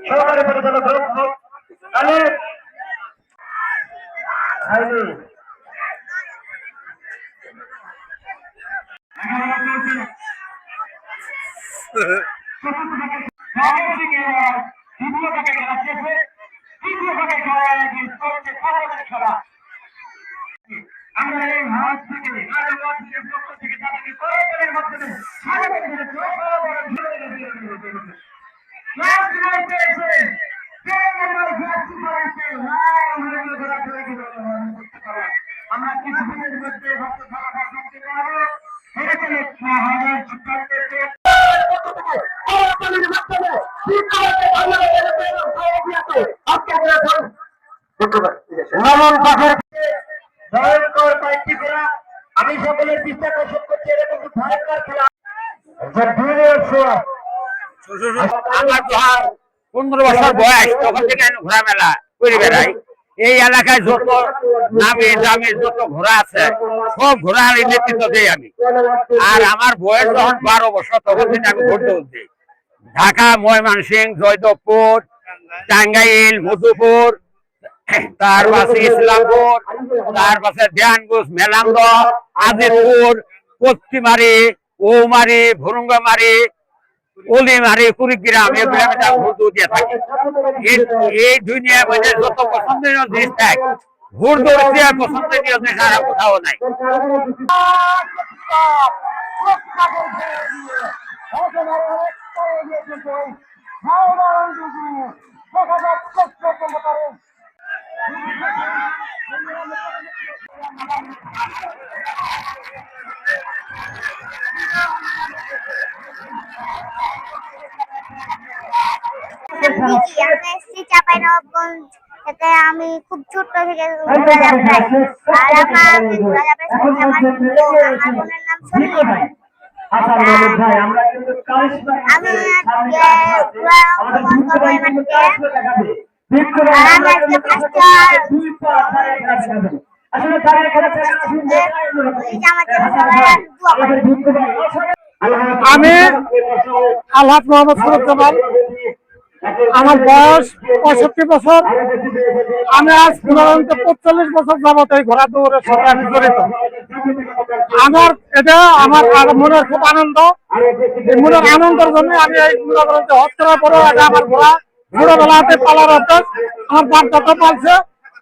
সহকারী পরিচালক আমরা এই মাঠ থেকে পক্ষ থেকে তাদেরকে করতালের মাধ্যমে আমরা কিছুদিনের মধ্যে আমি সকলের দৃষ্টি আকর্ষণ করছি এরকম ভয়ঙ্কর খেলা 15 বছর বয়স তখন থেকে ঘোরা মেলা করে বেড়াই। এই এলাকায় যত নামে দামে যত ঘোড়া আছে সব ঘোড়ার নেতৃত্ব দিই আমি। আর আমার বয়স যখন 12 বছর তখন থেকে আমি ভোট দিই। ঢাকা, ময়মনসিংহ, জয়দেবপুর, টাঙ্গাইল, মধুপুর, তার পাশে ইসলামপুর, তার পাশে দেয়ানগঞ্জ, মেলান্দ, আজিদপুর, পত্তিমারি, ওমারি, ভুরুঙ্গামারি, অলিমারি, কুড়িগ্রাম এগুলো আমি ভোট দিয়ে থাকি। এই দুনিয়ার মধ্যে যত পছন্দনীয় জিনিস থাকে ভোট দৌড়তে পছন্দনীয় জিনিস আর কোথাও নাই। আমি খুব ছোট্ট থেকে ঘোরাযাত্রায় আর আমার ঘোরাযাত্রায় আমার বোনের নাম সোনিয়া। আমি ঘোড়া অংশগ্রহণ করবো এই মাঠে। আর আমি আজকে ফার্স্টার আমি আলহাজ মোহাম্মদ সুরুজ্জামান, আমার বয়স 65 বছর। আমি আজ 45 বছর যাবত এই ঘোড়া দৌড়ের সাথে আমি জড়িত। আমার মনের খুব আনন্দ। মনের আনন্দের জন্য আমি এই হজ করার পরেও এটা আমার ঘোড়া ছোটবেলাতে পালার অভ্যাস। আমার বাপদাদা পালছে,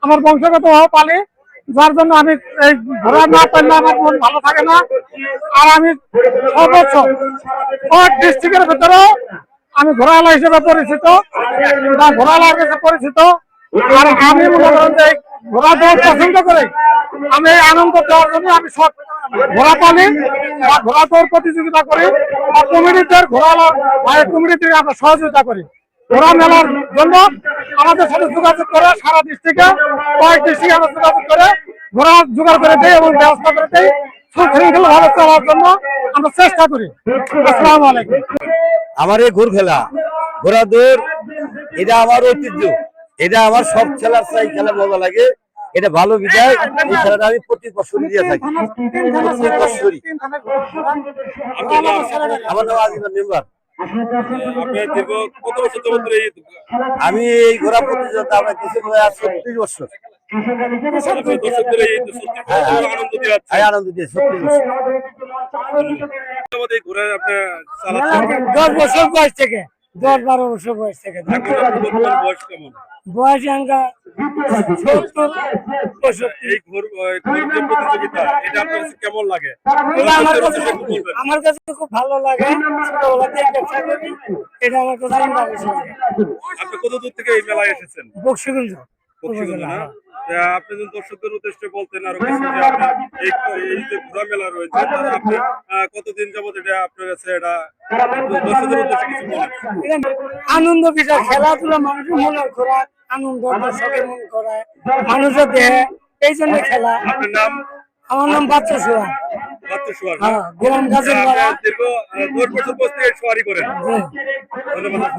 আমার বংশগত পালি, যার জন্য আমি এই ঘোড়া না পারলে আমার মন ভালো থাকে না। আর আমি সর্বোচ্চ ডিস্ট্রিক্টের ভেতরেও আমি ঘোড়াওয়ালা হিসেবে পরিচিত বা ঘোড়াওয়ালার কাছে পরিচিত। আর আমি মনে করেন যে ঘোড়া দৌড় পছন্দ করে আমি এই আনন্দ দেওয়ার জন্য আমি সব ঘোড়া পালি বা ঘোড়া দৌড় প্রতিযোগিতা করি বা কমিটিদের ঘোড়াওয়ালা কমিটি থেকে আমরা সহযোগিতা করি। ঘোড়া মেলার জন্য আমাদের সাথে যোগাযোগ করে সারা ডিস্ট্রিক্টে কয়েক ডিস্ট্রিক্টে আমরা যোগাযোগ করে ঘোড়া জোগাড় করে দিই এবং ব্যবস্থা করে দিই। সুশৃঙ্খল ভাবে চলার জন্য আমরা চেষ্টা করি। আসসালামু আলাইকুম। আমার এই ঘোড় খেলা, ঘোড়া দৌড়, এটা আমার ঐতিহ্য। এটা আমার সব খেলার চাই খেলা মজা লাগে। এটা ভালো বিদায়। এই খেলাটা আমি প্রতি বছরই দিয়ে থাকি। আমার নাম আজিজুল মেম্বার। আমি এই ঘোড়া প্রতিযোগিতা আমরা কিছু 36 বছর আনন্দ দিয়ে 36 বছর। 10 বছর বয়স থেকে 10-12 বছর বয়স থেকে বয়স কেমন লাগে? আমার কাছে খুব ভালো লাগে। এটা আমার কাছে আপনি কত দূর থেকে এই মেলায় এসেছেন? বক্সিগঞ্জ। আপনি যদি দর্শকদের উদ্দেশ্যে বলতেন আরো কিছু যে আপনার এই যে ঘোড়া মেলা রয়েছে আপনি কতদিন যাবত এটা আপনার কাছে এটা দর্শকদের উদ্দেশ্যে কিছু বলেন? আনন্দ বিষয়, খেলাধুলা মানুষের মনের খোরাক, আনন্দ দর্শকের মন করায়, মানুষের দেহে, এই জন্য খেলা। আপনার নাম? আমার নাম বাচ্চা সোহাগ। গ্রাম গাছের দীর্ঘ 10 বছর বয়স থেকে সওয়ারি করেন। ধন্যবাদ।